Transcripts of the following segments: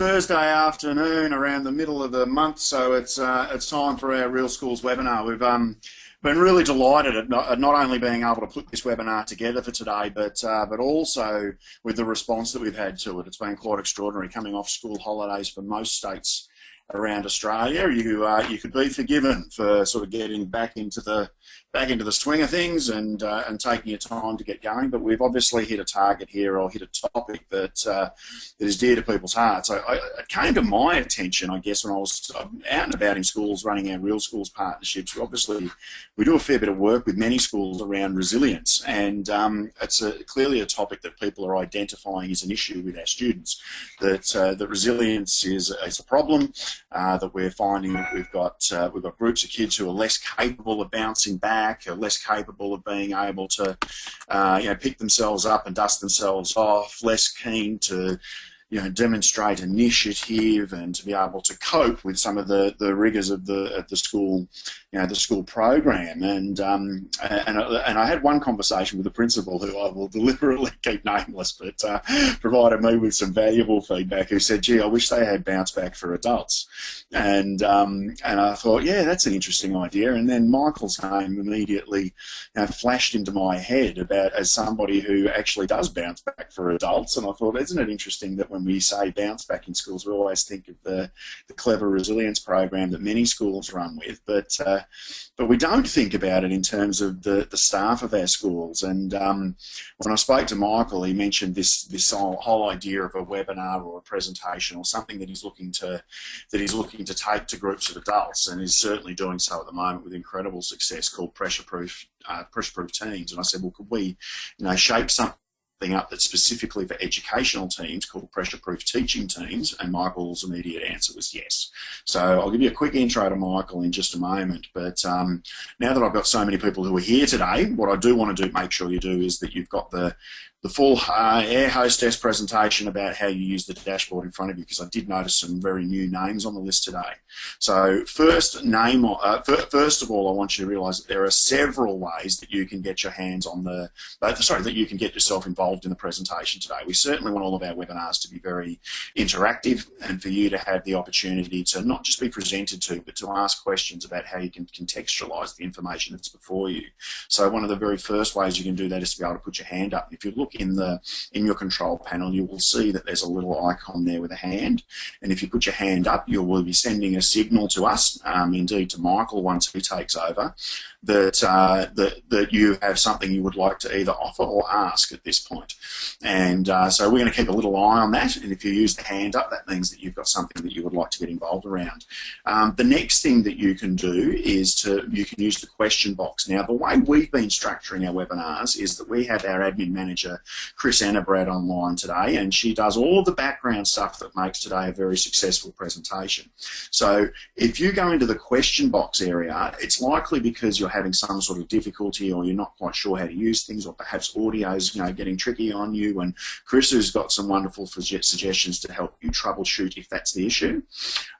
Thursday afternoon around the middle of the month, so it's time for our Real Schools webinar. We've been really delighted at not only being able to put this webinar together for today, but also with the response that we've had to it. It's been quite extraordinary coming off school holidays for most states around Australia. You could be forgiven for sort of getting back into the swing of things and taking your time to get going. But we've obviously hit a target here, or hit a topic that is dear to people's hearts. It came to my attention, I guess, when I was out and about in schools running our Real Schools partnerships. We do a fair bit of work with many schools around resilience, and it's clearly a topic that people are identifying as an issue with our students. That resilience is a problem. That we're finding that we've got groups of kids who are less capable of bouncing back, are less capable of being able to pick themselves up and dust themselves off, less keen to demonstrate initiative and to be able to cope with some of the rigors of the school, the school program. And I had one conversation with the principal, who I will deliberately keep nameless, but provided me with some valuable feedback, who said, "Gee, I wish they had bounce back for adults." And I thought, yeah, that's an interesting idea. And then Michael's name immediately flashed into my head as somebody who actually does bounce back for adults. And I thought, isn't it interesting that when we say bounce back in schools, we always think of the clever resilience program that many schools run with, but we don't think about it in terms of the staff of our schools. And when I spoke to Michael, he mentioned this whole idea of a webinar or a presentation or something that he's looking to take to groups of adults, and is certainly doing so at the moment with incredible success, called pressure proof teams. And I said, well, could we shape something up that's specifically for educational teams called pressure proof teaching teams? And Michael's immediate answer was yes. So I'll give you a quick intro to Michael in just a moment, but now that I've got so many people who are here today, what I do want to make sure you do is that you've got the full air hostess presentation about how you use the dashboard in front of you, because I did notice some very new names on the list today. So first of all, I want you to realise that there are several ways that you can get your hands on that you can get yourself involved in the presentation today. We certainly want all of our webinars to be very interactive, and for you to have the opportunity to not just be presented to, but to ask questions about how you can contextualise the information that's before you. So one of the very first ways you can do that is to be able to put your hand up. If you look in your control panel, you will see that there's a little icon there with a hand, and if you put your hand up, you will be sending a signal to us, indeed to Michael once he takes over, that you have something you would like to either offer or ask at this point. And so we're going to keep a little eye on that, and if you use the hand up, that means that you've got something that you would like to get involved around. The next thing that you can do is you can use the question box. Now, the way we've been structuring our webinars is that we have our admin manager, Chris Annabrad, online today, and she does all the background stuff that makes today a very successful presentation. So if you go into the question box area, it's likely because you're having some sort of difficulty, or you're not quite sure how to use things, or perhaps audio's getting tricky on you, and Chris has got some wonderful suggestions to help you troubleshoot if that's the issue.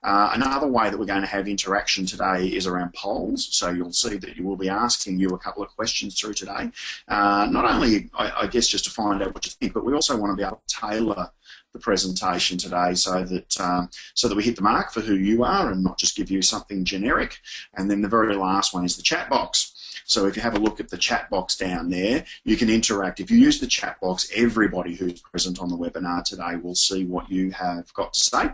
Another way that we're going to have interaction today is around polls. So you'll see that you will be asking you a couple of questions through today, not only I guess just to find out what you think, but we also want to be able to tailor the presentation today so that we hit the mark for who you are and not just give you something generic. And then the very last one is the chat box. So if you have a look at the chat box down there, you can interact. If you use the chat box, everybody who's present on the webinar today will see what you have got to say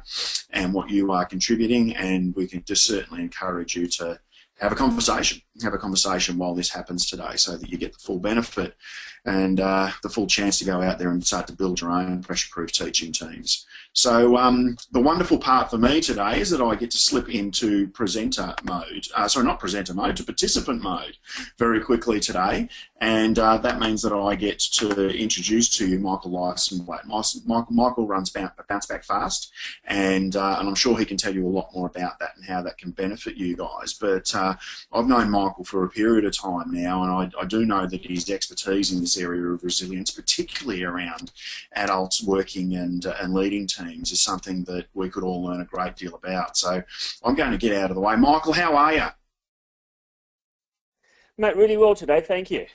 and what you are contributing, and we can just certainly encourage you to have a conversation while this happens today, so that you get the full benefit and the full chance to go out there and start to build your own pressure-proof teaching teams. So the wonderful part for me today is that I get to slip into presenter mode, not presenter mode, to participant mode very quickly today, and that means that I get to introduce to you Michael Licenblat. Michael runs Bounce Back Fast, and I'm sure he can tell you a lot more about that and how that can benefit you guys. But I've known Michael for a period of time now, and I do know that his expertise in this area of resilience, particularly around adults working and leading teams, is something that we could all learn a great deal about. So I'm going to get out of the way. Michael, how are you? Mate, really well today, thank you.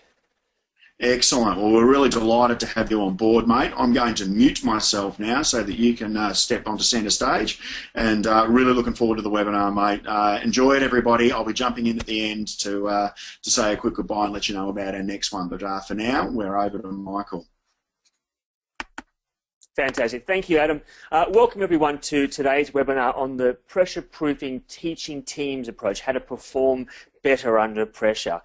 Excellent. Well, we're really delighted to have you on board, mate. I'm going to mute myself now so that you can step onto centre stage, and really looking forward to the webinar, mate. Enjoy it, everybody. I'll be jumping in at the end to say a quick goodbye and let you know about our next one. But for now, we're over to Michael. Fantastic. Thank you, Adam. Welcome, everyone, to today's webinar on the pressure-proofing teaching teams approach, how to perform better under pressure.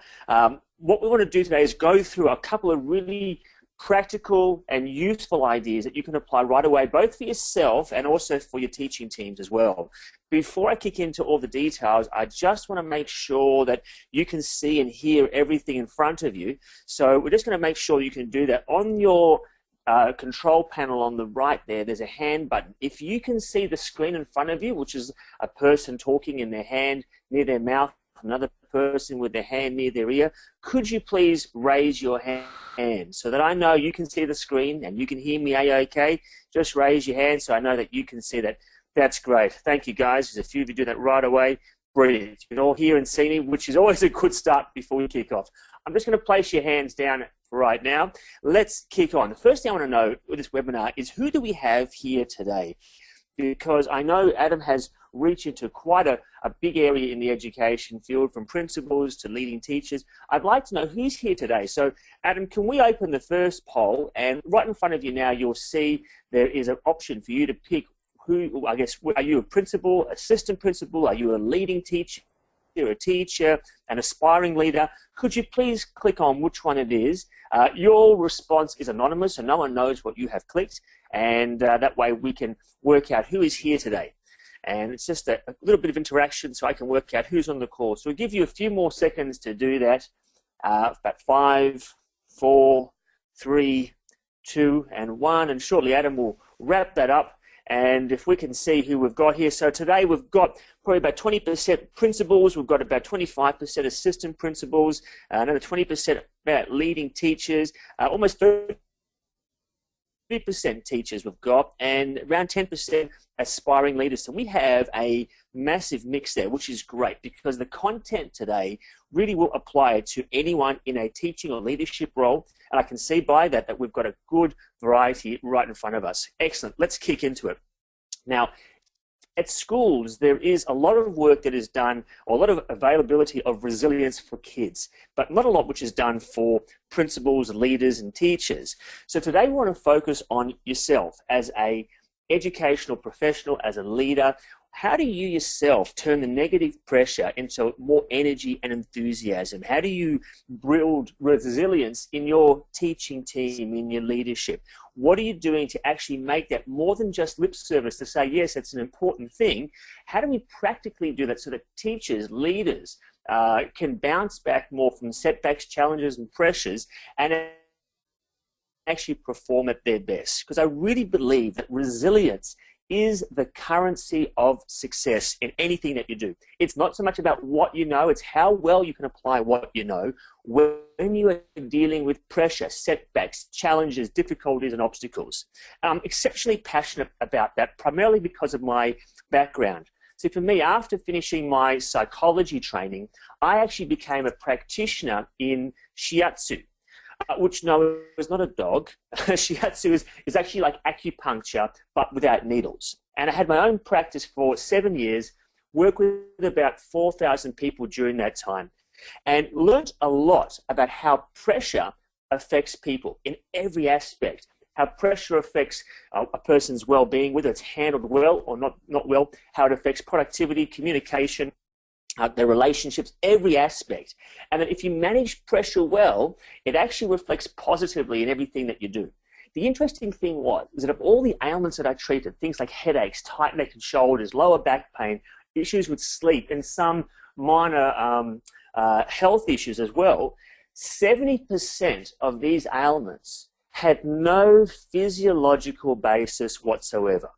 What we want to do today is go through a couple of really practical and useful ideas that you can apply right away, both for yourself and also for your teaching teams as well. Before I kick into all the details, I just want to make sure that you can see and hear everything in front of you. So we're just going to make sure you can do that. On your control panel on the right there's a hand button. If you can see the screen in front of you, which is a person talking in their hand near their mouth, another person with their hand near their ear, could you please raise your hand so that I know you can see the screen and you can hear me A-OK? Just raise your hand so I know that you can see that. That's great. Thank you, guys. There's a few of you do that right away. Brilliant. You can all hear and see me, which is always a good start before we kick off. I'm just going to place your hands down right now. Let's kick on. The first thing I want to know with this webinar is, who do we have here today? Because I know Adam has reached into quite a big area in the education field, from principals to leading teachers. I'd like to know who's here today. So, Adam, can we open the first poll? And right in front of you now, you'll see there is an option for you to pick who, I guess, are you a principal, assistant principal, are you a leading teacher, a teacher, an aspiring leader? Could you please click on which one it is? Your response is anonymous, so no one knows what you have clicked, and that way we can work out who is here today. And it's just a little bit of interaction so I can work out who's on the call. So we'll give you a few more seconds to do that. About 5, 4, 3, 2, and 1, and shortly Adam will wrap that up. And if we can see who we've got here. So today we've got probably about 20% principals, we've got about 25% assistant principals, another 20% about leading teachers, almost 30% teachers we've got, and around 10% aspiring leaders. So we have a massive mix there, which is great, because the content today really will apply to anyone in a teaching or leadership role. And I can see by that that we've got a good variety right in front of us. Excellent. Let's kick into it. Now, at schools, there is a lot of work that is done, or a lot of availability of resilience for kids, but not a lot which is done for principals, leaders, and teachers. So today we want to focus on yourself as a educational professional, as a leader. How do you yourself turn the negative pressure into more energy and enthusiasm? How do you build resilience in your teaching team, in your leadership? What are you doing to actually make that more than just lip service to say, yes, it's an important thing? How do we practically do that so that teachers, leaders, can bounce back more from setbacks, challenges, and pressures, and actually perform at their best? Because I really believe that resilience is the currency of success in anything that you do. It's not so much about what you know, it's how well you can apply what you know when you are dealing with pressure, setbacks, challenges, difficulties, and obstacles. I'm exceptionally passionate about that, primarily because of my background. So for me, after finishing my psychology training, I actually became a practitioner in shiatsu, which, no, is not a dog. Shiatsu is actually like acupuncture, but without needles. And I had my own practice for 7 years, worked with about 4,000 people during that time, and learnt a lot about how pressure affects people in every aspect, how pressure affects a person's well-being, whether it's handled well or not well, how it affects productivity, communication, their relationships, every aspect. And that if you manage pressure well, it actually reflects positively in everything that you do. The interesting thing was that of all the ailments that I treated, things like headaches, tight neck and shoulders, lower back pain, issues with sleep, and some minor health issues as well, 70% of these ailments had no physiological basis whatsoever.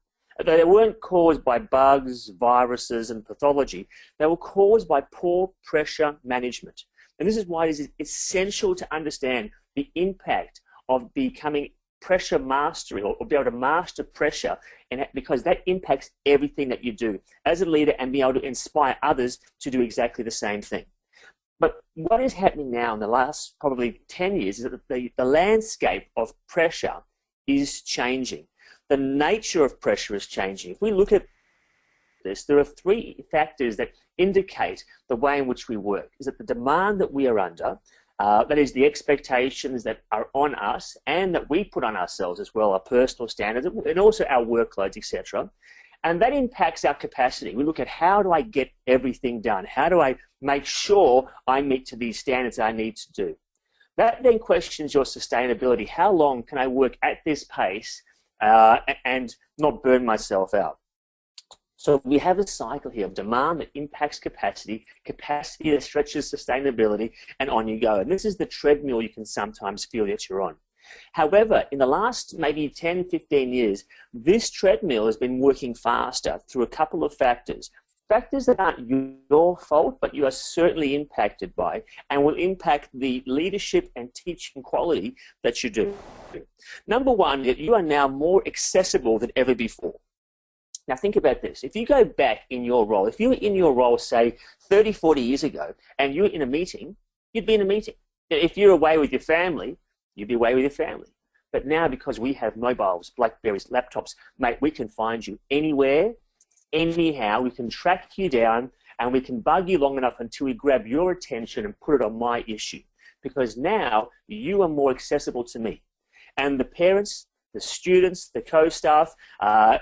They weren't caused by bugs, viruses, and pathology. They were caused by poor pressure management. And this is why it is essential to understand the impact of becoming pressure mastery, or be able to master pressure, and because that impacts everything that you do as a leader, and be able to inspire others to do exactly the same thing. But what is happening now in the last probably 10 years is that the landscape of pressure is changing. The nature of pressure is changing. If we look at this, there are three factors that indicate the way in which we work. Is that the demand that we are under, that is the expectations that are on us and that we put on ourselves as well, our personal standards and also our workloads, etc. And that impacts our capacity. We look at how do I get everything done? How do I make sure I meet to these standards I need to do? That then questions your sustainability. How long can I work at this pace and not burn myself out? So we have a cycle here of demand that impacts capacity, capacity that stretches sustainability, and on you go. And this is the treadmill you can sometimes feel that you're on. However, in the last maybe 10, 15 years, this treadmill has been working faster through a couple of factors. Factors that aren't your fault, but you are certainly impacted by and will impact the leadership and teaching quality that you do. Number one, you are now more accessible than ever before. Now think about this. If you go back in your role, if you were in your role, say, 30, 40 years ago, and you were in a meeting, you'd be in a meeting. If you're away with your family, you'd be away with your family. But now, because we have mobiles, Blackberries, laptops, mate, we can find you anywhere, anyhow. We can track you down, and we can bug you long enough until we grab your attention and put it on my issue. Because now, you are more accessible to me. And the parents, the students, the co-staff,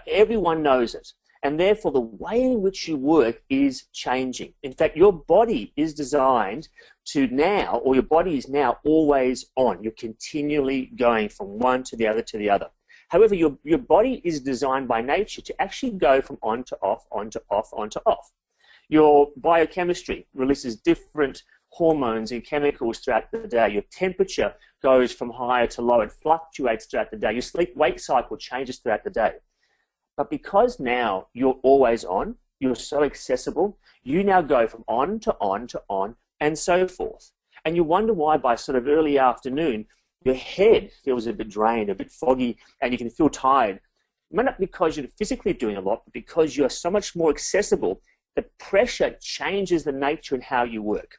everyone knows it. And therefore, the way in which you work is changing. In fact, your body is designed to now, or your body is now always on. You're continually going from one to the other to the other. However, your body is designed by nature to actually go from on to off, on to off, on to off. Your biochemistry releases different hormones and chemicals throughout the day. Your temperature goes from higher to low. It fluctuates throughout the day. Your sleep-wake cycle changes throughout the day. But because now you're always on, you're so accessible, you now go from on to on to on and so forth. And you wonder why by sort of early afternoon, your head feels a bit drained, a bit foggy, and you can feel tired. Not because you're physically doing a lot, but because you're so much more accessible, the pressure changes the nature and how you work.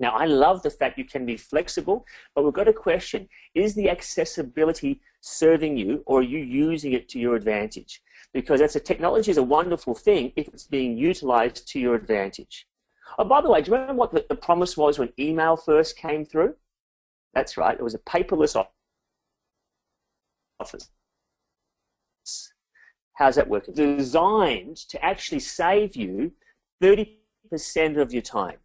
Now, I love the fact you can be flexible, but we've got a question. Is the accessibility serving you, or are you using it to your advantage? Because technology is a wonderful thing if it's being utilized to your advantage. Oh, by the way, do you remember what the promise was when email first came through? That's right, it was a paperless office. How's that working? Designed to actually save you 30% of your time.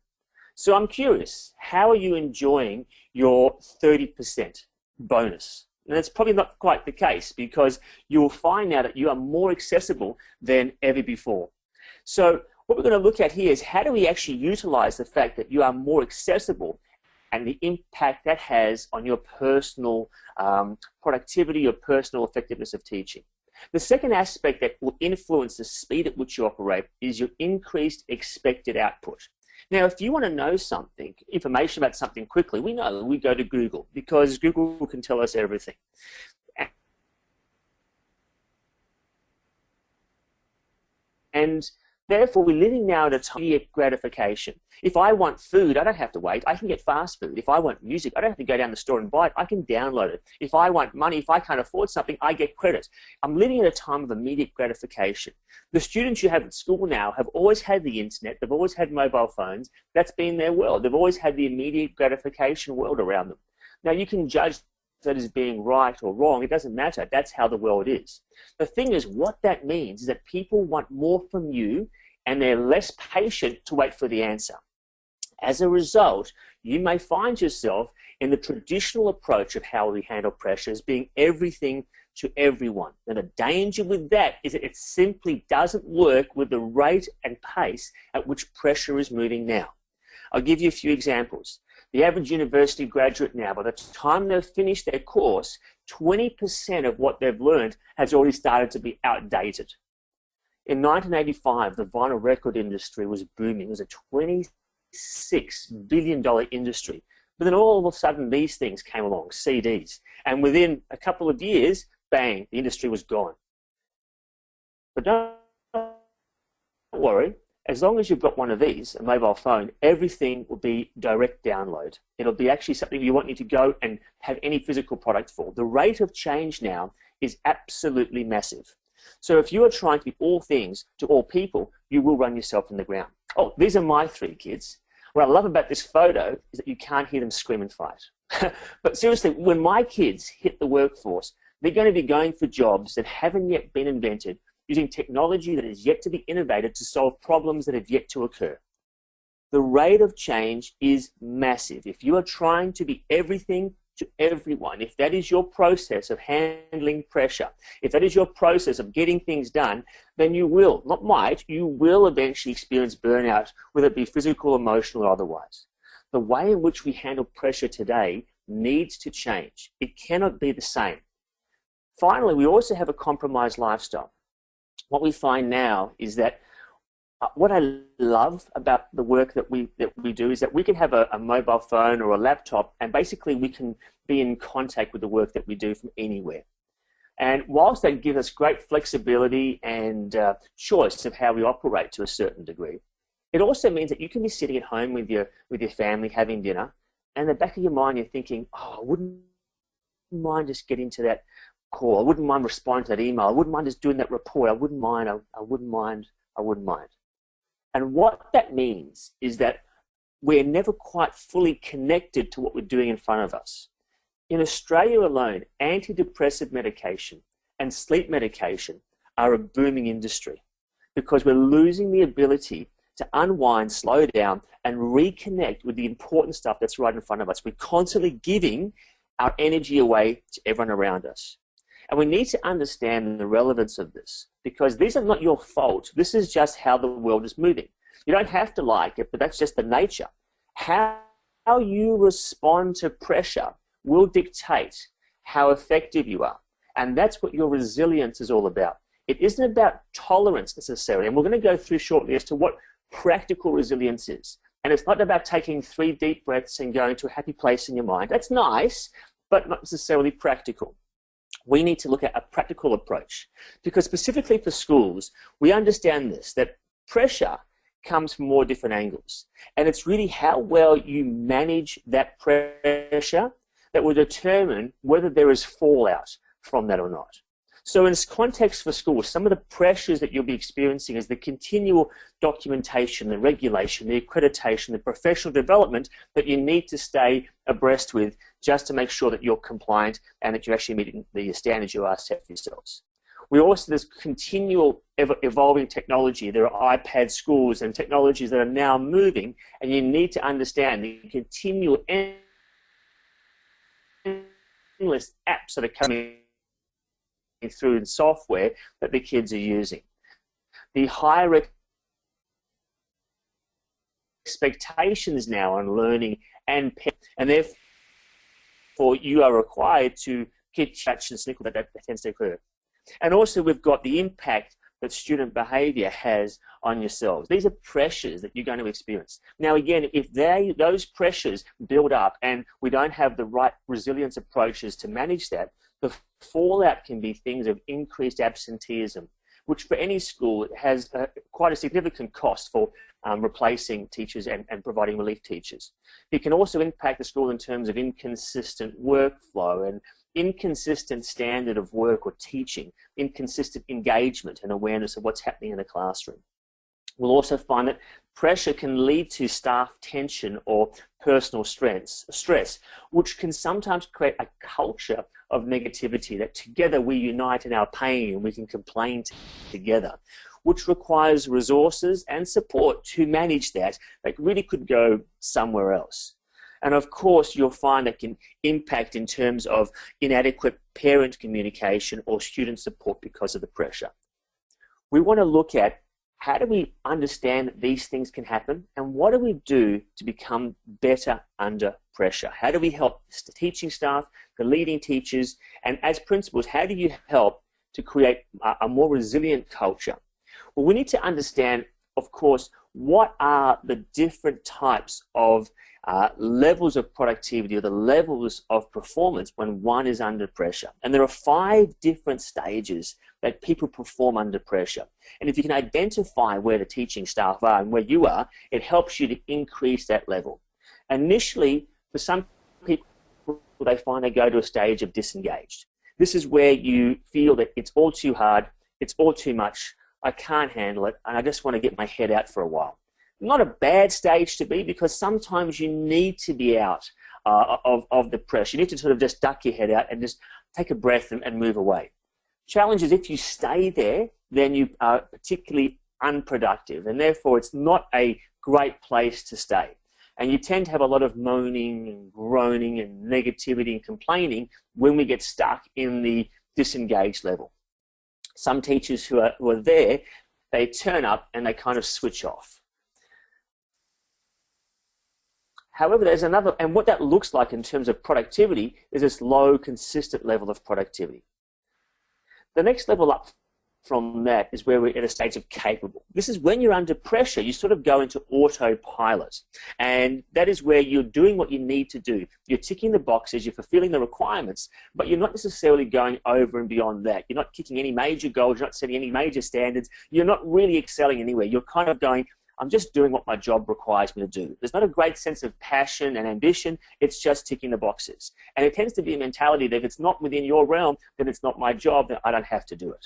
So I'm curious, how are you enjoying your 30% bonus? And that's probably not quite the case, because you will find now that you are more accessible than ever before. So what we're going to look at here is how do we actually utilize the fact that you are more accessible and the impact that has on your personal productivity, your personal effectiveness of teaching. The second aspect that will influence the speed at which you operate is your increased expected output. Now, if you want to know something, information about something quickly, we know we go to Google, because Google can tell us everything. And therefore, we're living now at a time of immediate gratification. If I want food, I don't have to wait. I can get fast food. If I want music, I don't have to go down the store and buy it. I can download it. If I want money, if I can't afford something, I get credit. I'm living at a time of immediate gratification. The students you have at school now have always had the internet. They've always had mobile phones. That's been their world. They've always had the immediate gratification world around them. Now, you can judge that as being right or wrong. It doesn't matter. That's how the world is. The thing is, what that means is that people want more from you, and they're less patient to wait for the answer. As a result, you may find yourself in the traditional approach of how we handle pressure as being everything to everyone. And the danger with that is that it simply doesn't work with the rate and pace at which pressure is moving now. I'll give you a few examples. The average university graduate now, by the time they've finished their course, 20% of what they've learned has already started to be outdated. In 1985, the vinyl record industry was booming. It was a $26 billion industry. But then all of a sudden, these things came along, CDs. And within a couple of years, bang, the industry was gone. But don't worry, As long as you've got one of these, a mobile phone, everything will be direct download. It'll be actually something you won't need to go and have any physical product for. The rate of change now is absolutely massive. So if you are trying to be all things to all people, you will run yourself in the ground. Oh, these are my 3 kids. What I love about this photo is that you can't hear them scream and fight. But seriously, when my kids hit the workforce, they're going to be going for jobs that haven't yet been invented, using technology that is yet to be innovated to solve problems that have yet to occur. The rate of change is massive. If you are trying to be everything to everyone, if that is your process of handling pressure, if that is your process of getting things done, then you will, not might, you will eventually experience burnout, whether it be physical, emotional, or otherwise. The way in which we handle pressure today needs to change. It cannot be the same. Finally, we also have a compromised lifestyle. What we find now is that what I love about the work that we do is that we can have a mobile phone or a laptop, and basically we can be in contact with the work that we do from anywhere. And whilst that gives us great flexibility and choice of how we operate to a certain degree, it also means that you can be sitting at home with your family having dinner, and in the back of your mind you're thinking, oh, I wouldn't mind just getting to that call. I wouldn't mind responding to that email. I wouldn't mind just doing that report. I wouldn't mind. I wouldn't mind. I wouldn't mind. And what that means is that we're never quite fully connected to what we're doing in front of us. In Australia alone, antidepressive medication and sleep medication are a booming industry because we're losing the ability to unwind, slow down, and reconnect with the important stuff that's right in front of us. We're constantly giving our energy away to everyone around us. And we need to understand the relevance of this, because these are not your fault. This is just how the world is moving. You don't have to like it, but that's just the nature. How you respond to pressure will dictate how effective you are. And that's what your resilience is all about. It isn't about tolerance necessarily. And we're going to go through shortly as to what practical resilience is. And it's not about taking 3 deep breaths and going to a happy place in your mind. That's nice, but not necessarily practical. We need to look at a practical approach, because specifically for schools, we understand this, that pressure comes from more different angles. And it's really how well you manage that pressure that will determine whether there is fallout from that or not. So in this context for schools, some of the pressures that you'll be experiencing is the continual documentation, the regulation, the accreditation, the professional development that you need to stay abreast with just to make sure that you're compliant and that you're actually meeting the standards you are set for yourselves. We also, there's continual evolving technology. There are iPad schools and technologies that are now moving, and you need to understand the continual endless apps that are coming through in software that the kids are using. The higher expectations now on learning and therefore you are required to get scratch and snickle that tends to occur. And also we've got the impact that student behavior has on yourselves. These are pressures that you're going to experience. Now again, if those pressures build up and we don't have the right resilience approaches to manage that, the fallout can be things of increased absenteeism, which for any school has quite a significant cost for replacing teachers and providing relief teachers. It can also impact the school in terms of inconsistent workflow and inconsistent standard of work or teaching, inconsistent engagement and awareness of what's happening in the classroom. We'll also find that pressure can lead to staff tension or personal stress, which can sometimes create a culture of negativity that together we unite in our pain and we can complain together, which requires resources and support to manage that really could go somewhere else. And of course, you'll find that can impact in terms of inadequate parent communication or student support because of the pressure. We want to look at how do we understand that these things can happen, and what do we do to become better under pressure? How do we help the teaching staff, the leading teachers, and as principals, how do you help to create a more resilient culture? Well, we need to understand, of course, what are the different types of levels of productivity or the levels of performance when one is under pressure. And there are 5 different stages that people perform under pressure. And if you can identify where the teaching staff are and where you are, it helps you to increase that level. Initially, for some people, they find they go to a stage of disengaged. This is where you feel that it's all too hard, it's all too much, I can't handle it, and I just want to get my head out for a while. Not a bad stage to be, because sometimes you need to be out of the pressure. You need to sort of just duck your head out and just take a breath and move away. Challenge is if you stay there, then you are particularly unproductive, and therefore it's not a great place to stay. And you tend to have a lot of moaning and groaning and negativity and complaining when we get stuck in the disengaged level. Some teachers who are there, they turn up and they kind of switch off. However, there's another, and what that looks like in terms of productivity is this low, consistent level of productivity. The next level up from that is where we're at a stage of capable. This is when you're under pressure, you sort of go into autopilot. And that is where you're doing what you need to do. You're ticking the boxes, you're fulfilling the requirements, but you're not necessarily going over and beyond that. You're not kicking any major goals, you're not setting any major standards, you're not really excelling anywhere. You're kind of going, I'm just doing what my job requires me to do. There's not a great sense of passion and ambition, it's just ticking the boxes. And it tends to be a mentality that if it's not within your realm, then it's not my job, then I don't have to do it.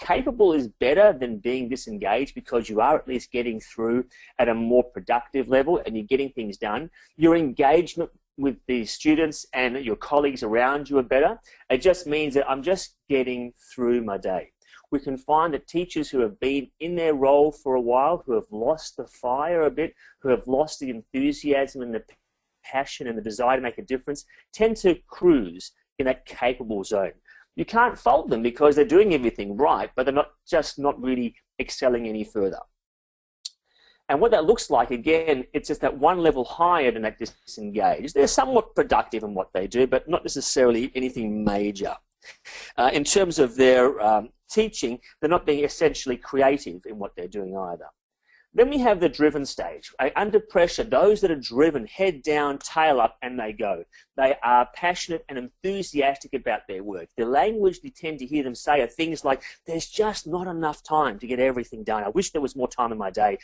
Capable is better than being disengaged, because you are at least getting through at a more productive level and you're getting things done. Your engagement with the students and your colleagues around you are better. It just means that I'm just getting through my day. We can find that teachers who have been in their role for a while, who have lost the fire a bit, who have lost the enthusiasm and the passion and the desire to make a difference, tend to cruise in that capable zone. You can't fault them because they're doing everything right, but they're not really excelling any further. And what that looks like, again, it's just that one level higher than that disengaged. They're somewhat productive in what they do, but not necessarily anything major. In terms of their teaching, they're not being essentially creative in what they're doing either. Then we have the driven stage. Under pressure, those that are driven, head down, tail up, and they go. They are passionate and enthusiastic about their work. The language we tend to hear them say are things like, there's just not enough time to get everything done. I wish there was more time in my day.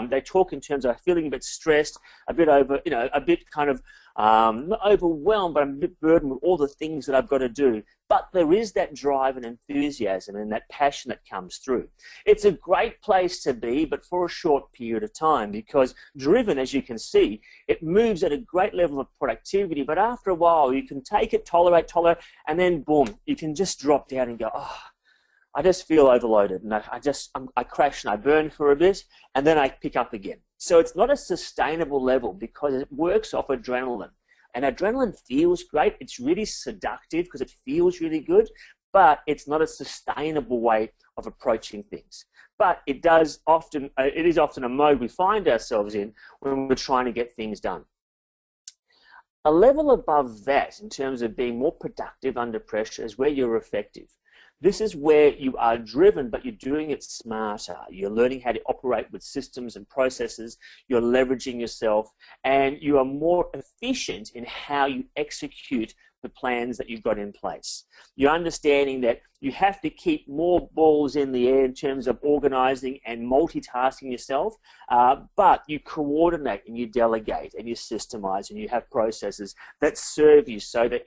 They talk in terms of feeling a bit stressed, a bit over, a bit kind of not overwhelmed, but I'm a bit burdened with all the things that I've got to do. But there is that drive and enthusiasm and that passion that comes through. It's a great place to be, but for a short period of time, because driven, as you can see, it moves at a great level of productivity, but after a while you can take it, tolerate, and then boom, you can just drop down and go, oh, I just feel overloaded, and I crash and I burn for a bit, and then I pick up again. So it's not a sustainable level because it works off adrenaline. And adrenaline feels great. It's really seductive because it feels really good, but it's not a sustainable way of approaching things. But it is often a mode we find ourselves in when we're trying to get things done. A level above that, in terms of being more productive under pressure, is where you're effective. This is where you are driven, but you're doing it smarter. You're learning how to operate with systems and processes. You're leveraging yourself, and you are more efficient in how you execute the plans that you've got in place. You're understanding that you have to keep more balls in the air in terms of organizing and multitasking yourself, but you coordinate and you delegate and you systemize and you have processes that serve you, so that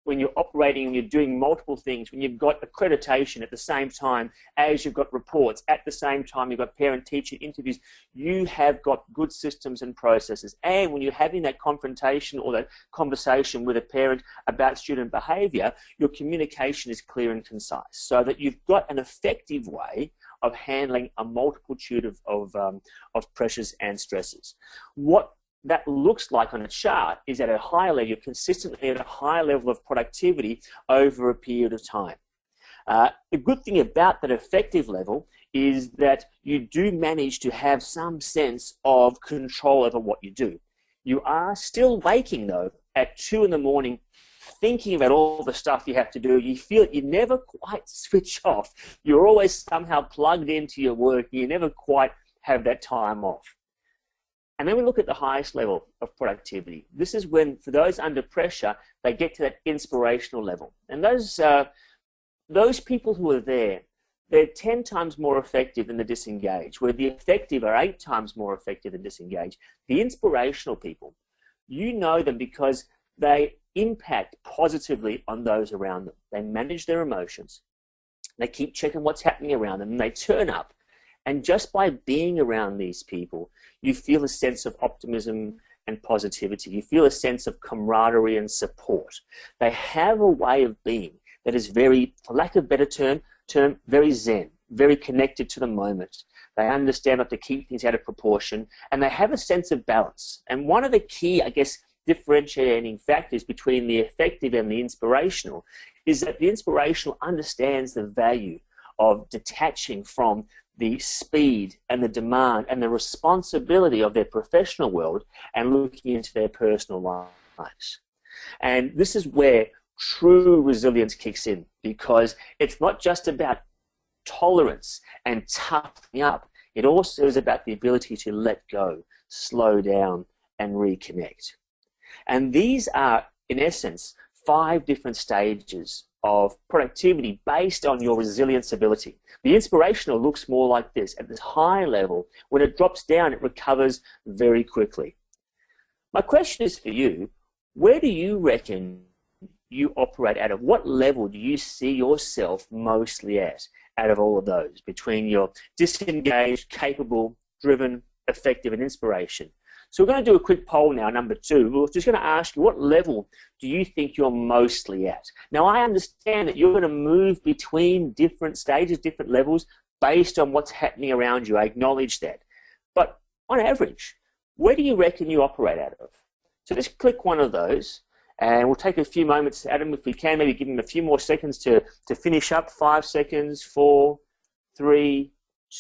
when you're operating and you're doing multiple things, when you've got accreditation at the same time as you've got reports, at the same time you've got parent-teacher interviews, you have got good systems and processes. And when you're having that confrontation or that conversation with a parent about student behavior, your communication is clear and concise, so that you've got an effective way of handling a multitude of pressures and stresses. What that looks like on a chart is at a higher level, you're consistently at a higher level of productivity over a period of time. The good thing about that effective level is that you do manage to have some sense of control over what you do. You are still waking, though, at 2 in the morning, thinking about all the stuff you have to do. You feel you never quite switch off. You're always somehow plugged into your work. You never quite have that time off. And then we look at the highest level of productivity. This is when, for those under pressure, they get to that inspirational level. And those people who are there, they're 10 times more effective than the disengaged, where the effective are 8 times more effective than disengaged. The inspirational people, you know them because they impact positively on those around them. They manage their emotions. They keep checking what's happening around them, and they turn up. And just by being around these people, you feel a sense of optimism and positivity. You feel a sense of camaraderie and support. They have a way of being that is very, for lack of a better term, very zen, very connected to the moment. They understand not to keep things out of proportion, and they have a sense of balance. And one of the key, I guess, differentiating factors between the effective and the inspirational is that the inspirational understands the value of detaching from the speed and the demand and the responsibility of their professional world and looking into their personal lives. And this is where true resilience kicks in, because it's not just about tolerance and toughening up. It also is about the ability to let go, slow down, and reconnect. And these are, in essence, 5 different stages of productivity based on your resilience ability. The inspirational looks more like this. At this high level, when it drops down, it recovers very quickly. My question is for you, where do you reckon you operate out of? What level do you see yourself mostly at out of all of those, between your disengaged, capable, driven, effective, and inspiration? So we're going to do a quick poll now, number 2. We're just going to ask you, what level do you think you're mostly at? Now, I understand that you're going to move between different stages, different levels, based on what's happening around you. I acknowledge that. But on average, where do you reckon you operate out of? So just click one of those, and we'll take a few moments, Adam, if we can, maybe give him a few more seconds to finish up. 5 seconds, 4, 3,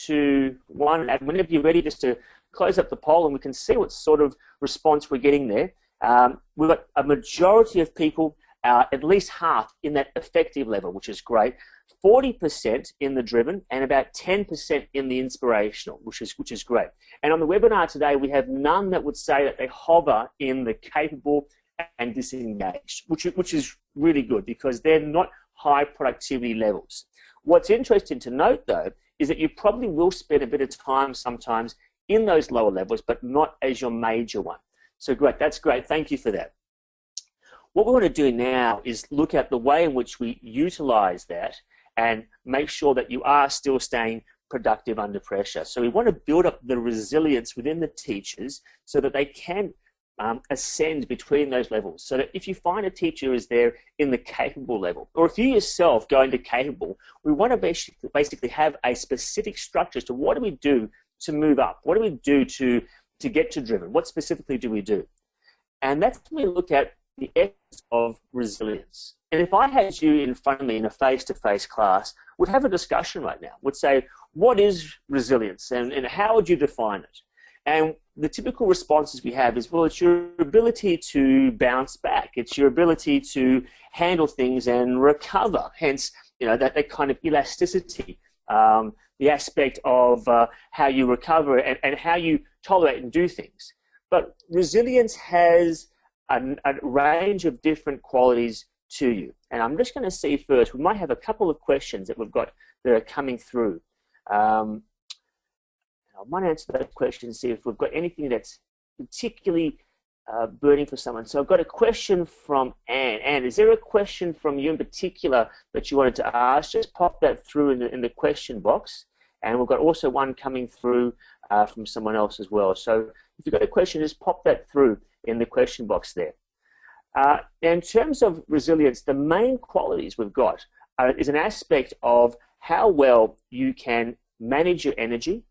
2, 1. And whenever you're ready, just to close up the poll, and we can see what sort of response we're getting there. We've got a majority of people, at least half, in that effective level, which is great. 40% in the driven, and about 10% in the inspirational, which is great. And on the webinar today, we have none that would say that they hover in the capable and disengaged, which is really good, because they're not high productivity levels. What's interesting to note, though, is that you probably will spend a bit of time sometimes in those lower levels, but not as your major one. So great, that's great. Thank you for that. What we want to do now is look at the way in which we utilize that and make sure that you are still staying productive under pressure. So we want to build up the resilience within the teachers so that they can ascend between those levels. So that if you find a teacher is there in the capable level, or if you yourself go into capable, we want to basically have a specific structure as to what do we do to move up? What do we do to get to driven? What specifically do we do? And that's when we look at the essence of resilience. And if I had you in front of me in a face-to-face class, we'd have a discussion right now. We'd say, what is resilience, and how would you define it? And the typical responses we have is, well, it's your ability to bounce back. It's your ability to handle things and recover. Hence, that kind of elasticity. The aspect of how you recover and how you tolerate and do things. But resilience has a range of different qualities to you. And I'm just going to see first, we might have a couple of questions that we've got that are coming through. I might answer that question and see if we've got anything that's particularly burning for someone. So I've got a question from Anne. Anne, is there a question from you in particular that you wanted to ask? Just pop that through in the question box. And we've got also one coming through from someone else as well. So if you've got a question, just pop that through in the question box there. In terms of resilience, the main qualities we've got is an aspect of how well you can manage your energy,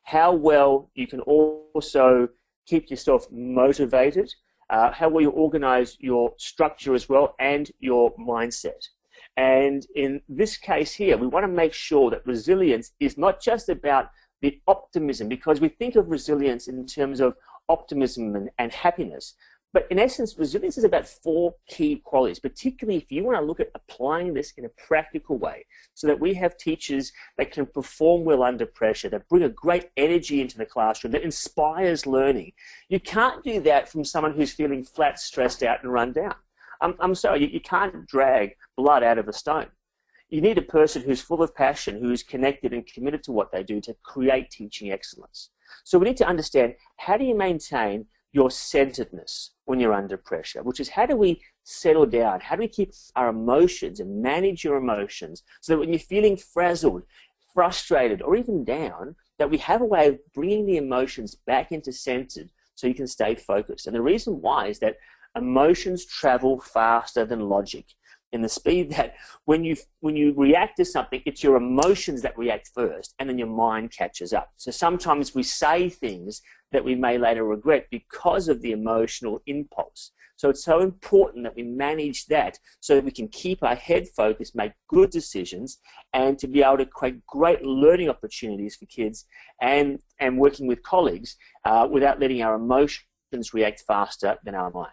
how well you can also keep yourself motivated, how well you organize your structure as well, and your mindset. And in this case here, we want to make sure that resilience is not just about the optimism, because we think of resilience in terms of optimism and happiness. But in essence, resilience is about 4 key qualities, particularly if you want to look at applying this in a practical way so that we have teachers that can perform well under pressure, that bring a great energy into the classroom, that inspires learning. You can't do that from someone who's feeling flat, stressed out, and run down. I'm sorry, you can't drag blood out of a stone. You need a person who's full of passion, who's connected and committed to what they do to create teaching excellence. So we need to understand, how do you maintain your centeredness when you're under pressure, which is how do we settle down? How do we keep our emotions and manage your emotions so that when you're feeling frazzled, frustrated, or even down, that we have a way of bringing the emotions back into centered so you can stay focused. And the reason why is that emotions travel faster than logic, in the speed that when you react to something, it's your emotions that react first, and then your mind catches up. So sometimes we say things that we may later regret because of the emotional impulse. So it's so important that we manage that so that we can keep our head focused, make good decisions, and to be able to create great learning opportunities for kids and working with colleagues without letting our emotions react faster than our mind.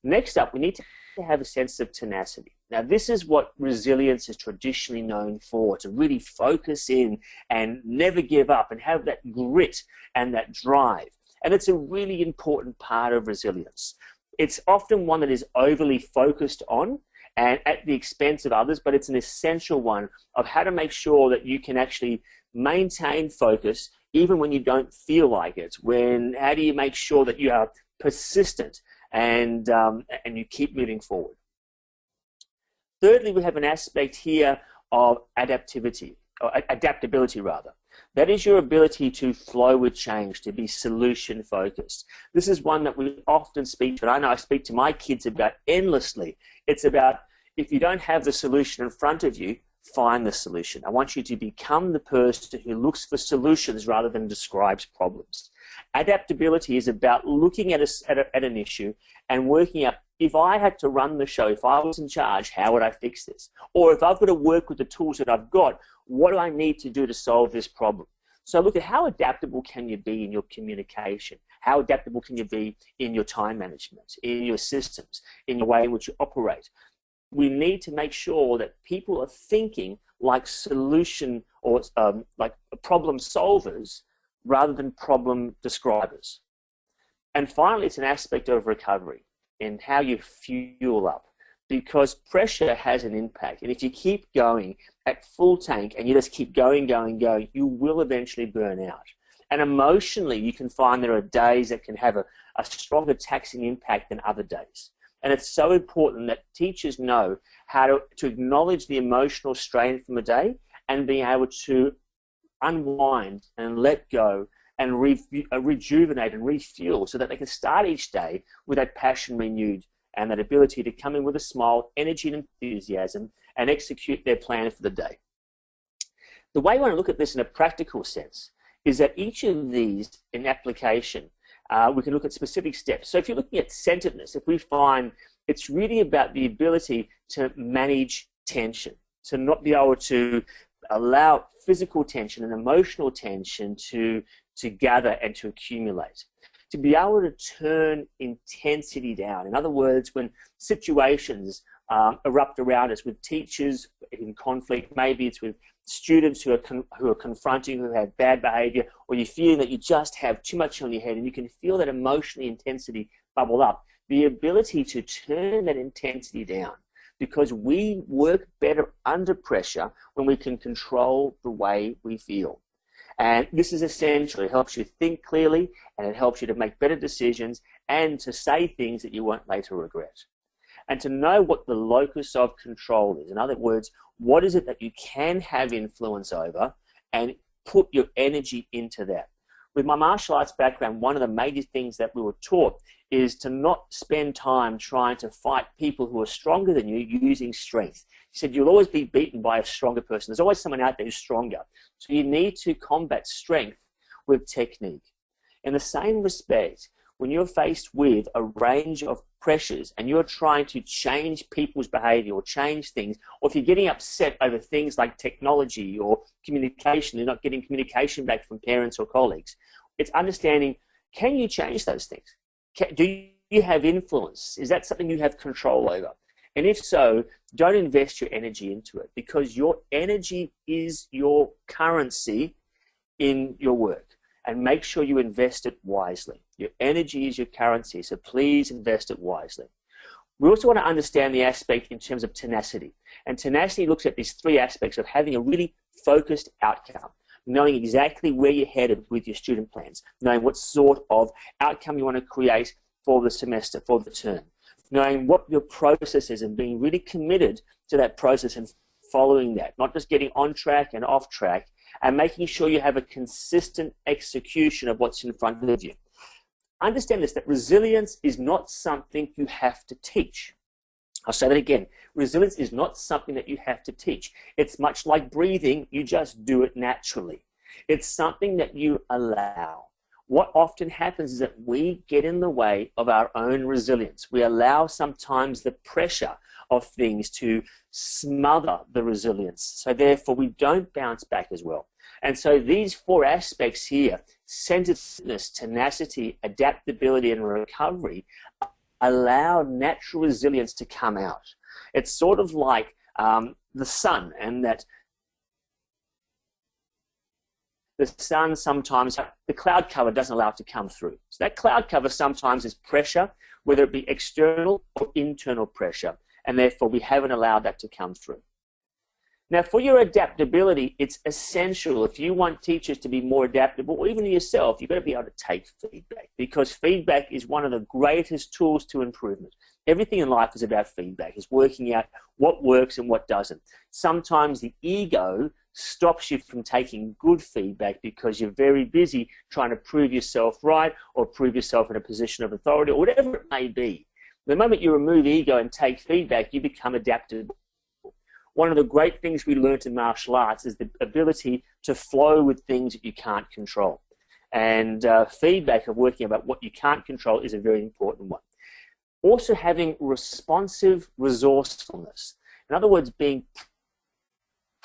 Next up, we need to have a sense of tenacity. Now, this is what resilience is traditionally known for, to really focus in and never give up and have that grit and that drive. And it's a really important part of resilience. It's often one that is overly focused on and at the expense of others, but it's an essential one of how to make sure that you can actually maintain focus even when you don't feel like it. How do you make sure that you are persistent and you keep moving forward? Thirdly, we have an aspect here of adaptability. That is your ability to flow with change, to be solution focused. This is one that we often speak to, and I know I speak to my kids about endlessly. It's about, if you don't have the solution in front of you, find the solution. I want you to become the person who looks for solutions rather than describes problems. Adaptability is about looking at an issue and working out, if I had to run the show, if I was in charge, how would I fix this? Or if I've got to work with the tools that I've got, what do I need to do to solve this problem? So look at how adaptable can you be in your communication? How adaptable can you be in your time management, in your systems, in the way in which you operate? We need to make sure that people are thinking like solution or like problem solvers rather than problem describers. And finally, it's an aspect of recovery in how you fuel up, because pressure has an impact. And if you keep going at full tank and you just keep going, you will eventually burn out. And emotionally, you can find there are days that can have a stronger taxing impact than other days. And it's so important that teachers know how to acknowledge the emotional strain from a day and being able to unwind and let go and rejuvenate and refuel so that they can start each day with that passion renewed and that ability to come in with a smile, energy and enthusiasm and execute their plan for the day. The way I want to look at this in a practical sense is that each of these in application, we can look at specific steps. So if you're looking at centeredness, if we find it's really about the ability to manage tension, to not be able to allow physical tension and emotional tension to gather and to accumulate, to be able to turn intensity down. In other words, when situations erupt around us with teachers in conflict, maybe it's with students who are confronting, who have bad behavior, or you're feeling that you just have too much on your head and you can feel that emotional intensity bubble up, the ability to turn that intensity down, because we work better under pressure when we can control the way we feel. And this is essential. It helps you think clearly and it helps you to make better decisions and to say things that you won't later regret. And to know what the locus of control is. In other words, what is it that you can have influence over and put your energy into that. With my martial arts background, one of the major things that we were taught is to not spend time trying to fight people who are stronger than you using strength. He said you'll always be beaten by a stronger person. There's always someone out there who's stronger. So you need to combat strength with technique. In the same respect, when you're faced with a range of pressures and you're trying to change people's behavior or change things, or if you're getting upset over things like technology or communication, you're not getting communication back from parents or colleagues, it's understanding, can you change those things? Do you have influence? Is that something you have control over? And if so, don't invest your energy into it, because your energy is your currency in your work. And make sure you invest it wisely. Your energy is your currency, so please invest it wisely. We also want to understand the aspect in terms of tenacity. And tenacity looks at these three aspects of having a really focused outcome, knowing exactly where you're headed with your student plans, knowing what sort of outcome you want to create for the semester, for the term, knowing what your process is and being really committed to that process and following that, not just getting on track and off track, and making sure you have a consistent execution of what's in front of you. Understand this, that resilience is not something you have to teach. I'll say that again. Resilience is not something that you have to teach. It's much like breathing. You just do it naturally. It's something that you allow. What often happens is that we get in the way of our own resilience. We allow sometimes the pressure of things to smother the resilience. So therefore, we don't bounce back as well. And so these four aspects here, sensitiveness, tenacity, adaptability, and recovery, allow natural resilience to come out. It's sort of like the sun, and that the sun sometimes, the cloud cover doesn't allow it to come through. So that cloud cover sometimes is pressure, whether it be external or internal pressure, and therefore we haven't allowed that to come through. Now, for your adaptability, it's essential. If you want teachers to be more adaptable, or even yourself, you've got to be able to take feedback, because feedback is one of the greatest tools to improvement. Everything in life is about feedback. It's working out what works and what doesn't. Sometimes the ego stops you from taking good feedback because you're very busy trying to prove yourself right or prove yourself in a position of authority or whatever it may be. The moment you remove ego and take feedback, you become adaptable. One of the great things we learned in martial arts is the ability to flow with things that you can't control. And feedback of working about what you can't control is a very important one. Also having responsive resourcefulness. In other words, being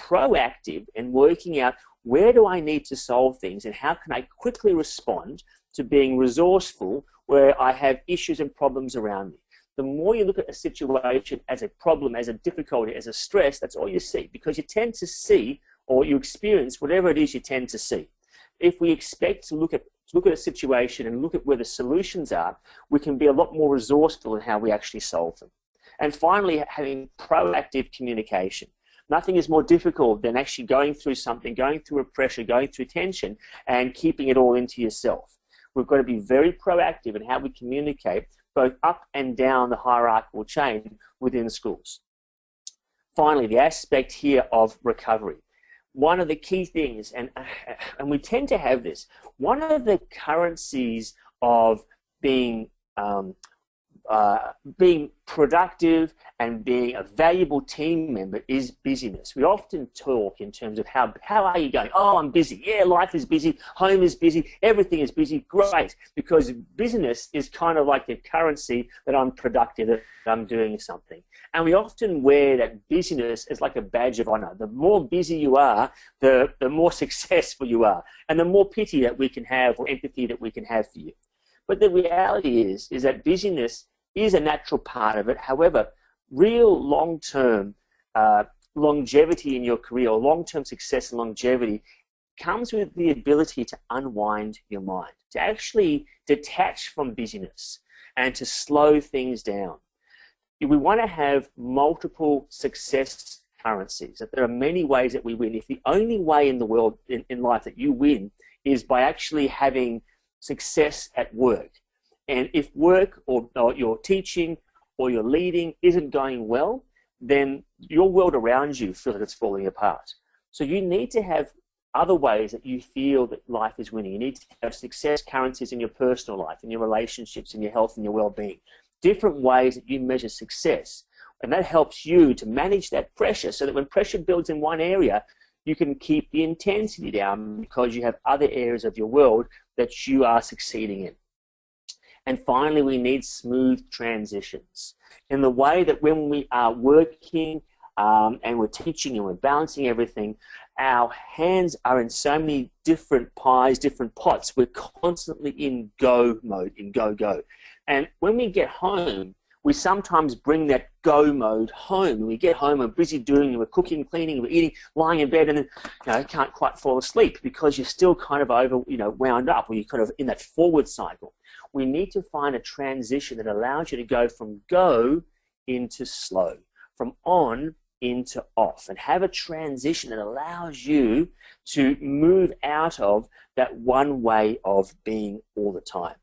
proactive and working out where do I need to solve things and how can I quickly respond to being resourceful where I have issues and problems around me. The more you look at a situation as a problem, as a difficulty, as a stress, that's all you see, because you tend to see or you experience whatever it is you tend to see. If we expect to look at a situation and look at where the solutions are, we can be a lot more resourceful in how we actually solve them. And finally, having proactive communication. Nothing is more difficult than actually going through something, going through a pressure, going through tension, and keeping it all into yourself. We've got to be very proactive in how we communicate, both up and down the hierarchical chain within schools. Finally, the aspect here of recovery. One of the key things, and we tend to have this, one of the currencies of being productive and being a valuable team member is busyness. We often talk in terms of how are you going? Oh, I'm busy. Yeah, life is busy. Home is busy. Everything is busy. Great. Because busyness is kind of like the currency that I'm productive, that I'm doing something. And we often wear that busyness as like a badge of honor. The more busy you are, the more successful you are. And the more pity that we can have or empathy that we can have for you. But the reality is that busyness is a natural part of it. However, real long-term longevity in your career, or long-term success and longevity, comes with the ability to unwind your mind, to actually detach from busyness and to slow things down. We want to have multiple success currencies, that there are many ways that we win. If the only way in the world, in life, that you win is by actually having success at work, and if work or your teaching or your leading isn't going well, then your world around you feels like it's falling apart. So you need to have other ways that you feel that life is winning. You need to have success currencies in your personal life, in your relationships, in your health, and your well-being. Different ways that you measure success. And that helps you to manage that pressure so that when pressure builds in one area, you can keep the intensity down because you have other areas of your world that you are succeeding in. And finally, we need smooth transitions in the way that when we are working and we're teaching and we're balancing everything, our hands are in so many different pies, different pots. We're constantly in go mode, in go. And when we get home, we sometimes bring that go mode home. When we get home, we're busy doing, we're cooking, cleaning, we're eating, lying in bed, and then can't quite fall asleep because you're still kind of over, wound up, or you're kind of in that forward cycle. We need to find a transition that allows you to go from go into slow, from on into off, and have a transition that allows you to move out of that one way of being all the time.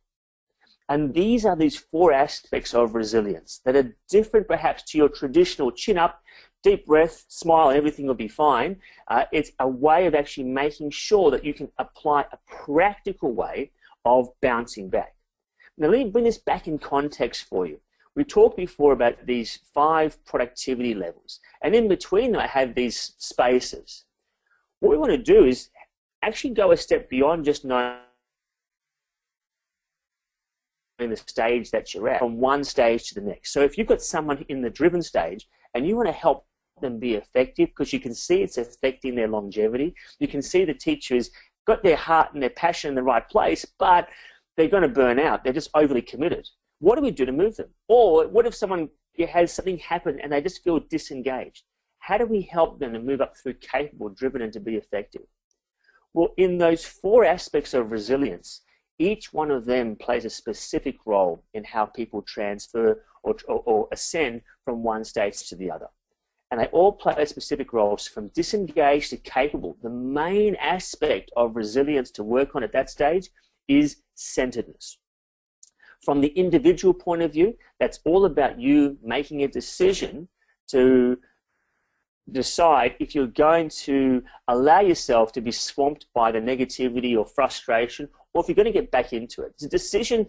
And these are these 4 aspects of resilience that are different perhaps to your traditional chin up, deep breath, smile, and everything will be fine. It's a way of actually making sure that you can apply a practical way of bouncing back. Now let me bring this back in context for you. We talked before about these 5 productivity levels, and in between them I have these spaces. What we want to do is actually go a step beyond just knowing the stage that you're at, from one stage to the next. So if you've got someone in the driven stage and you want to help them be effective, because you can see it's affecting their longevity, you can see the teacher's got their heart and their passion in the right place, but they're going to burn out. They're just overly committed. What do we do to move them? Or what if someone has something happen and they just feel disengaged? How do we help them to move up through capable, driven, and to be effective? Well, in those 4 aspects of resilience, each one of them plays a specific role in how people transfer or ascend from one stage to the other. And they all play specific roles from disengaged to capable. The main aspect of resilience to work on at that stage is centeredness. From the individual point of view, that's all about you making a decision to decide if you're going to allow yourself to be swamped by the negativity or frustration, or if you're going to get back into it. It's a decision,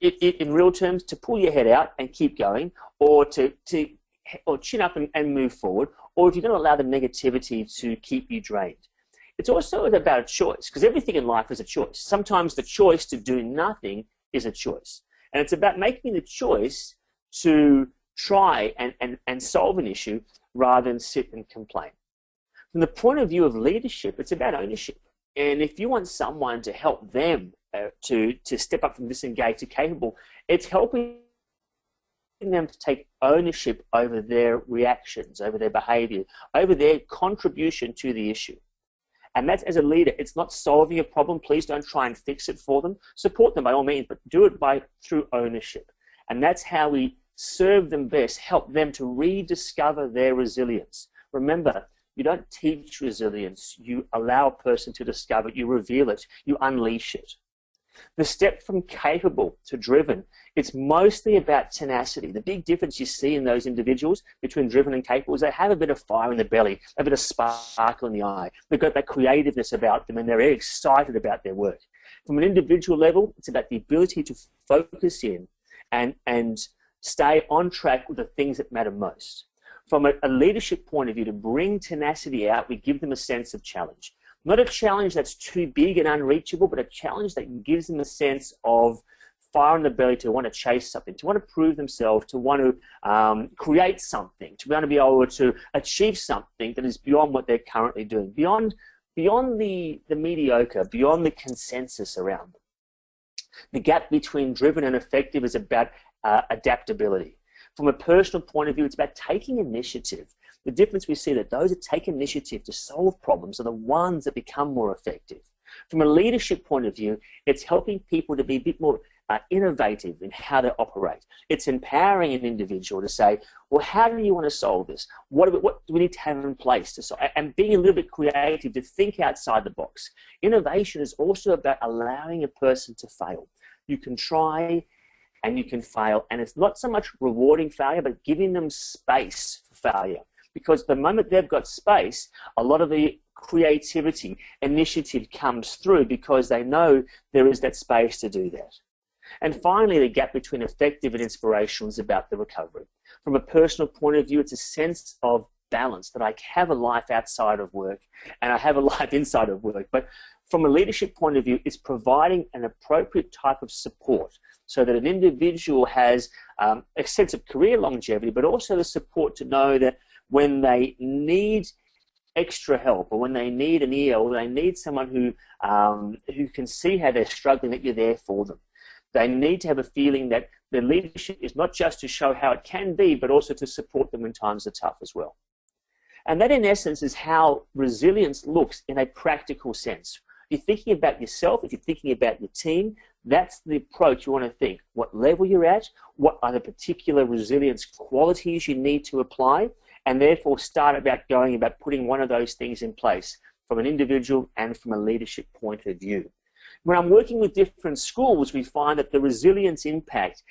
in real terms, to pull your head out and keep going, or to chin up and move forward, or if you're going to allow the negativity to keep you drained. It's also about a choice, because everything in life is a choice. Sometimes the choice to do nothing is a choice. And it's about making the choice to try and solve an issue rather than sit and complain. From the point of view of leadership, it's about ownership. And if you want someone to help them to step up from disengaged to capable, it's helping them to take ownership over their reactions, over their behavior, over their contribution to the issue. And that's, as a leader, it's not solving a problem. Please don't try and fix it for them. Support them by all means, but do it through ownership. And that's how we serve them best, help them to rediscover their resilience. Remember, you don't teach resilience. You allow a person to discover it. You reveal it. You unleash it. The step from capable to driven, it's mostly about tenacity. The big difference you see in those individuals between driven and capable is they have a bit of fire in the belly, a bit of sparkle in the eye. They've got that creativeness about them, and they're very excited about their work. From an individual level, it's about the ability to focus in and stay on track with the things that matter most. From a leadership point of view, to bring tenacity out, we give them a sense of challenge. Not a challenge that's too big and unreachable, but a challenge that gives them a sense of fire in the belly to want to chase something, to want to prove themselves, to want to create something, to want to be able to achieve something that is beyond what they're currently doing, beyond the mediocre, beyond the consensus around them. The gap between driven and effective is about adaptability. From a personal point of view, it's about taking initiative. The difference we see that those that take initiative to solve problems are the ones that become more effective. From a leadership point of view, it's helping people to be a bit more innovative in how they operate. It's empowering an individual to say, well, how do you want to solve this? What do we need to have in place to solve? And being a little bit creative, to think outside the box. Innovation is also about allowing a person to fail. You can try and you can fail, and it's not so much rewarding failure, but giving them space for failure. Because the moment they've got space, a lot of the creativity, initiative comes through because they know there is that space to do that. And finally, the gap between effective and inspirational is about the recovery. From a personal point of view, it's a sense of balance, that I have a life outside of work and I have a life inside of work. But from a leadership point of view, it's providing an appropriate type of support so that an individual has a sense of career longevity, but also the support to know that when they need extra help, or when they need an ear, or they need someone who can see how they're struggling, that you're there for them. They need to have a feeling that their leadership is not just to show how it can be, but also to support them when times are tough as well. And that, in essence, is how resilience looks in a practical sense. If you're thinking about yourself, if you're thinking about your team, that's the approach you want to think. What level you're at, what are the particular resilience qualities you need to apply, and therefore start going about putting one of those things in place from an individual and from a leadership point of view. When I'm working with different schools, we find that the resilience impact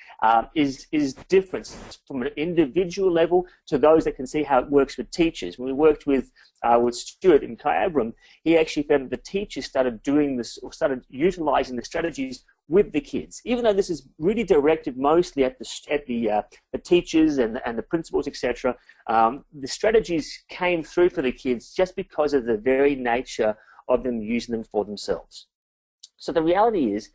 is different from an individual level to those that can see how it works with teachers. When we worked with Stuart in Kyabram, he actually found that the teachers started doing this, or started utilizing the strategies with the kids. Even though this is really directed mostly at the teachers and the principals, etc., the strategies came through for the kids just because of the very nature of them using them for themselves. So the reality is,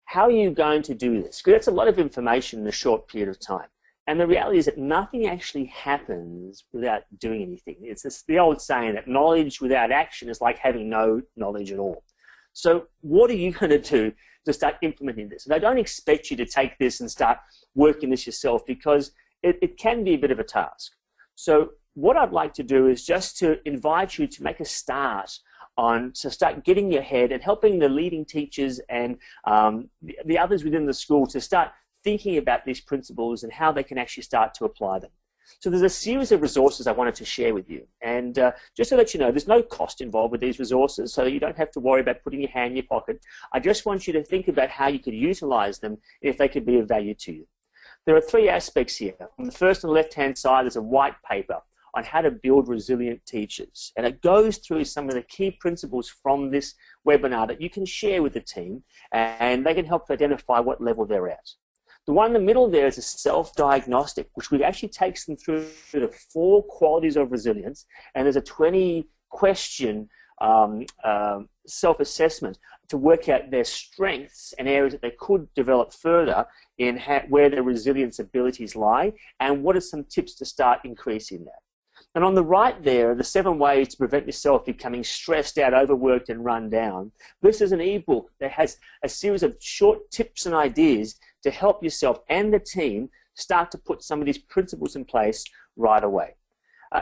how are you going to do this? Because that's a lot of information in a short period of time. And the reality is that nothing actually happens without doing anything. It's the old saying that knowledge without action is like having no knowledge at all. So what are you going to do to start implementing this? And I don't expect you to take this and start working this yourself, because it can be a bit of a task. So what I'd like to do is just to invite you to make a start to start getting your head and helping the leading teachers and the others within the school to start thinking about these principles and how they can actually start to apply them. So there's a series of resources I wanted to share with you. And just to let you know, there's no cost involved with these resources, so you don't have to worry about putting your hand in your pocket. I just want you to think about how you could utilize them if they could be of value to you. There are three aspects here. On the first and left-hand side, there's a white paper on how to build resilient teachers. And it goes through some of the key principles from this webinar that you can share with the team, and they can help to identify what level they're at. The one in the middle there is a self-diagnostic, which actually takes them through the 4 qualities of resilience, and there's a 20-question self-assessment to work out their strengths and areas that they could develop further in where their resilience abilities lie, and what are some tips to start increasing that. And on the right there are the 7 ways to prevent yourself becoming stressed out, overworked, and run down. This is an ebook that has a series of short tips and ideas to help yourself and the team start to put some of these principles in place right away.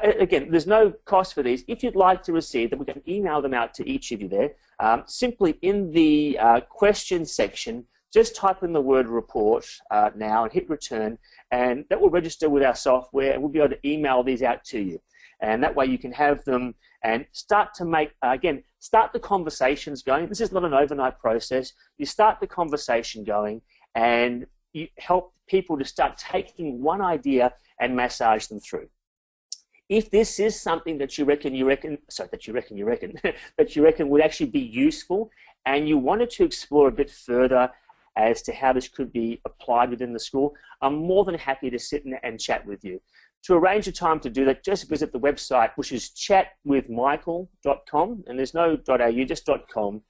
Again, there's no cost for these. If you'd like to receive them, we can email them out to each of you there. Simply in the question section, just type in the word report now and hit return, and that will register with our software, and we'll be able to email these out to you. And that way you can have them and start to make, again, start the conversations going. This is not an overnight process. You start the conversation going, and you help people to start taking one idea and massage them through. If this is something that you reckon would actually be useful, and you wanted to explore a bit further as to how this could be applied within the school, I'm more than happy to sit and chat with you. To arrange a time to do that, just visit the website, which is chatwithmichael.com, and there's no .au, just .com.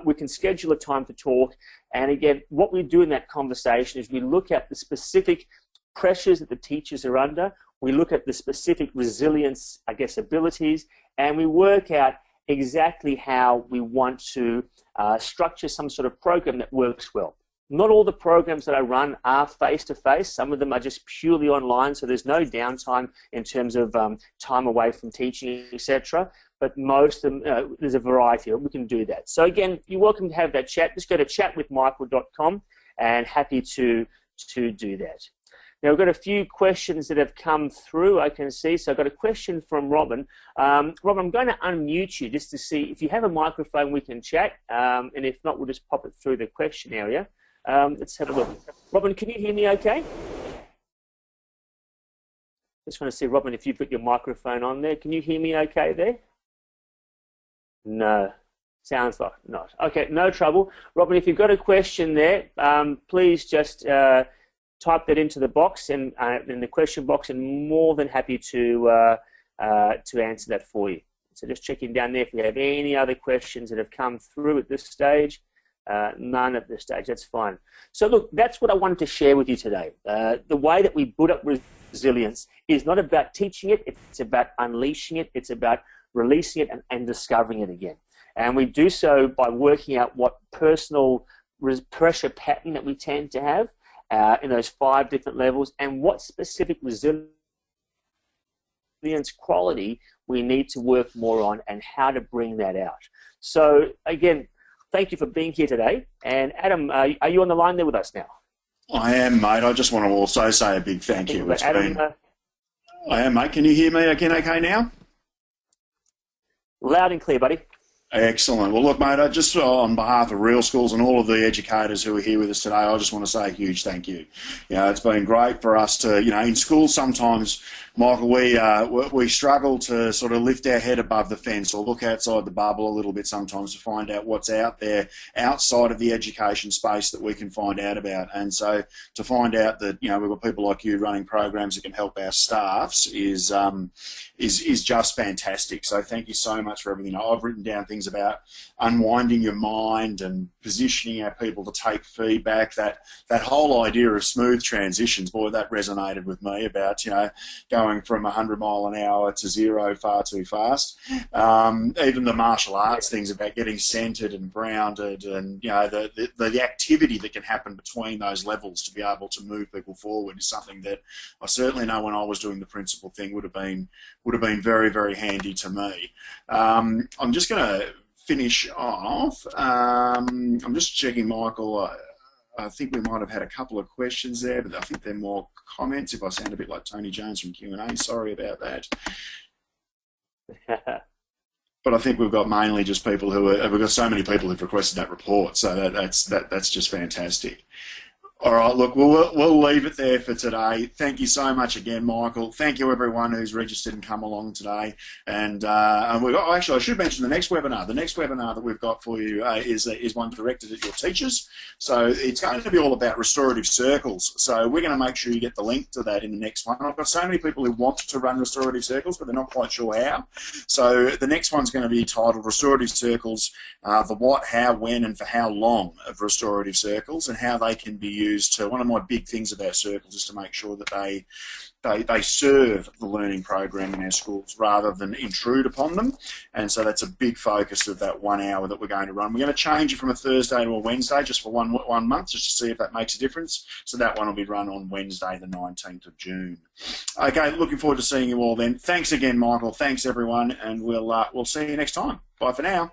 We can schedule a time to talk, and again, what we do in that conversation is we look at the specific pressures that the teachers are under, we look at the specific resilience, I guess, abilities, and we work out exactly how we want to structure some sort of program that works well. Not all the programs that I run are face-to-face. Some of them are just purely online, so there's no downtime in terms of time away from teaching, etc. But most of them, there's a variety of them. We can do that. So again, you're welcome to have that chat. Just go to chatwithmichael.com, and happy to do that. Now, we've got a few questions that have come through, I can see. So I've got a question from Robin. Robin, I'm going to unmute you just to see if you have a microphone, we can chat. And if not, we'll just pop it through the question area. Let's have a look. Robin, can you hear me okay? Just want to see, Robin, if you've got your microphone on there. Can you hear me okay there? No. Sounds like not. Okay, no trouble. Robin, if you've got a question there, please just type that into the box and in the question box, and more than happy to answer that for you. So just checking down there if we have any other questions that have come through at this stage. None at this stage, that's fine. So look, that's what I wanted to share with you today. The way that we build up resilience is not about teaching it, it's about unleashing it, it's about releasing it and discovering it again. And we do so by working out what personal pressure pattern that we tend to have in those 5 different levels, and what specific resilience quality we need to work more on, and how to bring that out. So again, thank you for being here today. And Adam, are you on the line there with us now? I am, mate. I just want to also say a big thank you. Adam, I am, mate. Can you hear me again okay now? Loud and clear, buddy. Excellent. Well, look, mate, just on behalf of Real Schools and all of the educators who are here with us today, I just want to say a huge thank you. You know, it's been great for us to, you know, in schools sometimes, Michael, we struggle to sort of lift our head above the fence or look outside the bubble a little bit sometimes to find out what's out there outside of the education space that we can find out about. And so to find out that, you know, we've got people like you running programs that can help our staffs is just fantastic. So thank you so much for everything. I've written down things about unwinding your mind and positioning our people to take feedback. That whole idea of smooth transitions, boy, that resonated with me about, you know, going from 100 mile an hour to 0 far too fast. Even the martial arts things about getting centered and grounded, and, you know, the activity that can happen between those levels to be able to move people forward is something that I certainly know when I was doing the principal thing would have been very, very handy to me. I'm just going to finish off. I'm just checking, Michael. I think we might have had a couple of questions there, but I think they're more comments. If I sound a bit like Tony Jones from Q&A, sorry about that. But I think we've got mainly just people we've got so many people who've requested that report, so that's just fantastic. All right, look, we'll leave it there for today. Thank you so much again, Michael. Thank you, everyone who's registered and come along today. And we've got, actually, I should mention the next webinar. The next webinar that we've got for you is one directed at your teachers. So it's going to be all about restorative circles. So we're going to make sure you get the link to that in the next one. I've got so many people who want to run restorative circles, but they're not quite sure how. So the next one's going to be titled Restorative Circles, the what, how, when, and for how long of restorative circles, and how they can be used to. One of my big things about circles is to make sure that they serve the learning program in our schools rather than intrude upon them. And so that's a big focus of that 1 hour that we're going to run. We're going to change it from a Thursday to a Wednesday just for one month, just to see if that makes a difference. So that one will be run on Wednesday, the 19th of June. Okay, looking forward to seeing you all then. Thanks again, Michael. Thanks, everyone, and we'll see you next time. Bye for now.